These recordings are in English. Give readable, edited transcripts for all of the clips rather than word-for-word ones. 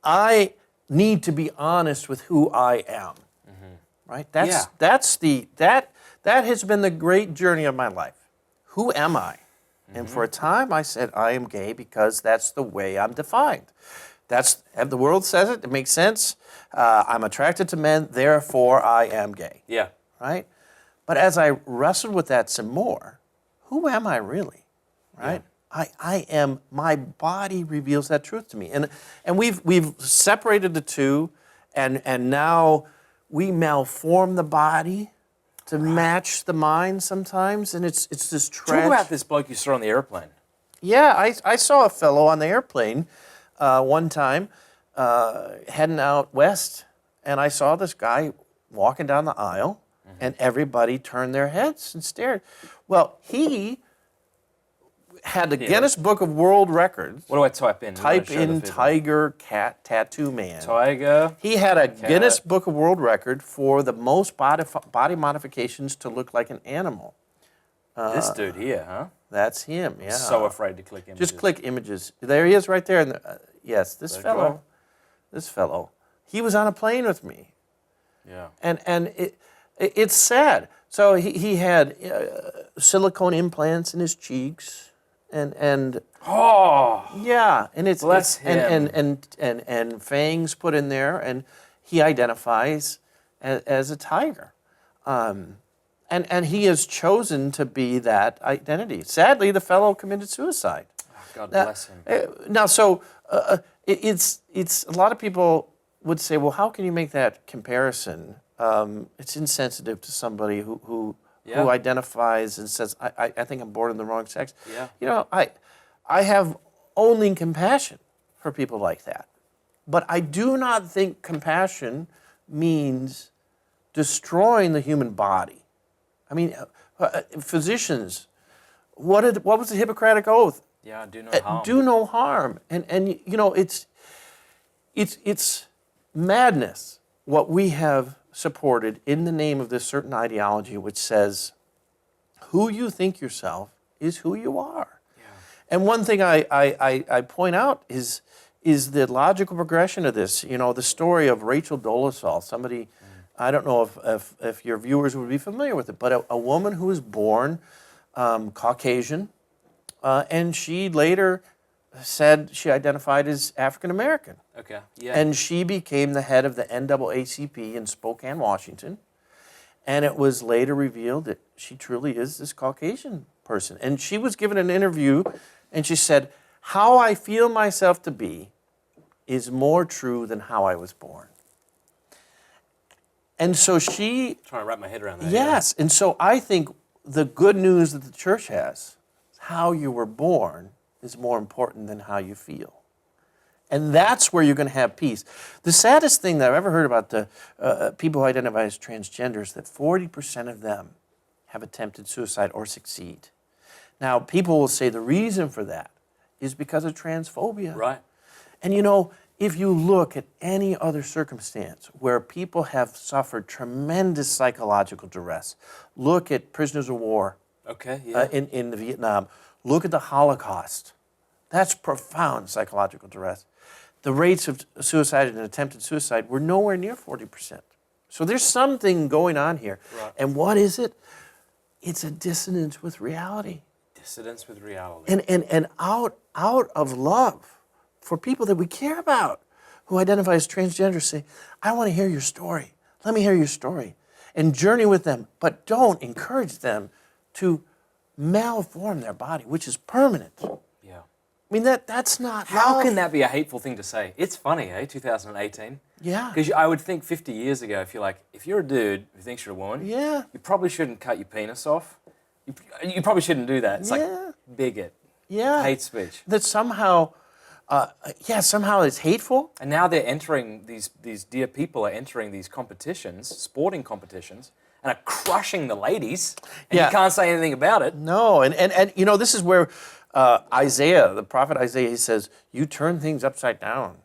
I need to be honest with who I am. Right? That has been the great journey of my life. Who am I? And for a time I said I am gay because that's the way I'm defined. The world says it makes sense. I'm attracted to men, therefore I am gay. Yeah. Right? But as I wrestled with that some more, who am I really? Right? Yeah. I am, my body reveals that truth to me. And we've separated the two, and now we malform the body to match the mind sometimes, and it's this tragic. Talk about this bloke you saw on the airplane. Yeah, I saw a fellow on the airplane one time heading out west, and I saw this guy walking down the aisle, and everybody turned their heads and stared. Well, he had the Guinness Book of World Records. What do I type in? Type in tiger cat tattoo man. Tiger. He had a Guinness Book of World Record for the most body modifications to look like an animal. This dude here, huh? That's him, yeah. So afraid to click images. Just click images. There he is right there. Yes, this fellow. He was on a plane with me. Yeah. And it's sad. So he had silicone implants in his cheeks. And yeah, and it's bless him. And fangs put in there, and he identifies as a tiger, and he has chosen to be that identity. Sadly, the fellow committed suicide. Oh, God bless him. Now, so it's a lot of people would say, well, how can you make that comparison? It's insensitive to somebody who identifies and says, I think I'm born in the wrong sex. Yeah. You know, I have only compassion for people like that. But I do not think compassion means destroying the human body. I mean, physicians, what was the Hippocratic Oath? Yeah, do no harm. Do no harm. And you know, it's madness what we have supported in the name of this certain ideology which says who you think yourself is who you are. Yeah. And one thing I point out is the logical progression of this. You know, the story of Rachel Dolezal, somebody, I don't know if your viewers would be familiar with it, but a woman who was born Caucasian, and she later said she identified as African American. Okay. Yeah. And she became the head of the NAACP in Spokane, Washington. And it was later revealed that she truly is this Caucasian person. And she was given an interview, and she said, how I feel myself to be is more true than how I was born. And so she... Trying to wrap my head around that. Yes. Yeah. And so I think the good news that the church has, how you were born, is more important than how you feel. And that's where you're going to have peace. The saddest thing that I've ever heard about the people who identify as transgender is that 40% of them have attempted suicide or succeed. Now, people will say the reason for that is because of transphobia. Right. And you know, if you look at any other circumstance where people have suffered tremendous psychological duress, look at prisoners of war in Vietnam, look at the Holocaust. That's profound psychological duress. The rates of suicide and attempted suicide were nowhere near 40%. So there's something going on here. Right. And what is it? It's a dissonance with reality. Dissonance with reality. And out of love for people that we care about who identify as transgender, say, I want to hear your story. Let me hear your story. And journey with them, but don't encourage them to malform their body, which is permanent. Yeah. I mean, that's not How love. can that be a hateful thing to say? It's funny, 2018? Yeah. Because I would think 50 years ago, if you're a dude who thinks you're a woman, yeah, you probably shouldn't cut your penis off. You probably shouldn't do that. It's like bigot. Yeah. Hate speech. That somehow, somehow it's hateful. And now they're entering, these dear people are entering these competitions, sporting competitions, and are crushing the ladies, and you can't say anything about it. No, and you know, this is where Isaiah, the prophet Isaiah, he says, you turn things upside down,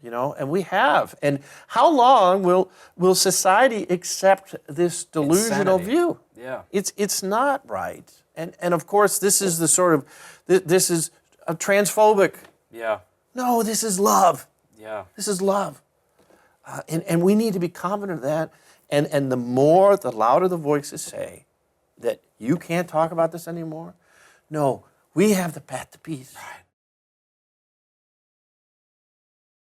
you know, and we have. And how long will society accept this delusional view? Yeah. It's not right. And of course, this is the sort of, this is a transphobic. Yeah. No, this is love. Yeah. This is love. And we need to be confident of that. And the louder the voices say that you can't talk about this anymore, no, we have the path to peace. Right.